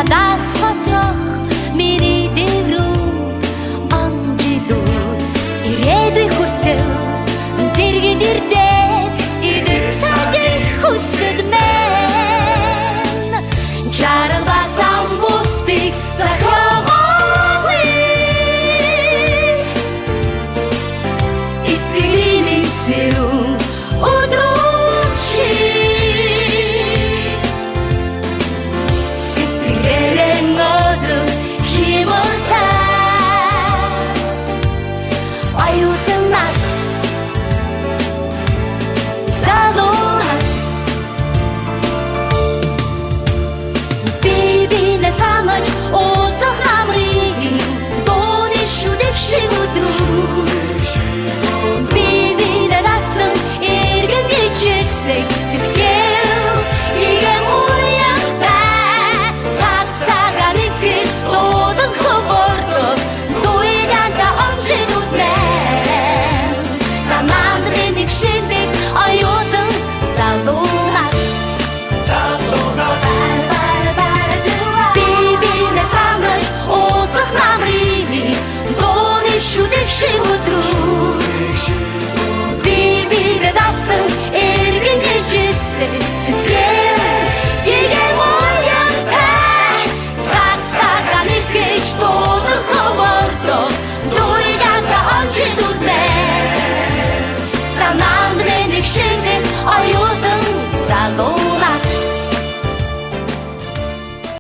надаас гоцрох миний дэврүү амжилт ирээдүй хүртэл дэргэд ирдэг идэх цагийг хүсэд мэн жаргалсан бусдыг захиагаагүй итгэлийн сэрүүн өдрөчи сэтгэлээрэн өдрөг химуртай аюутнаас залуунаас бибинэ самаж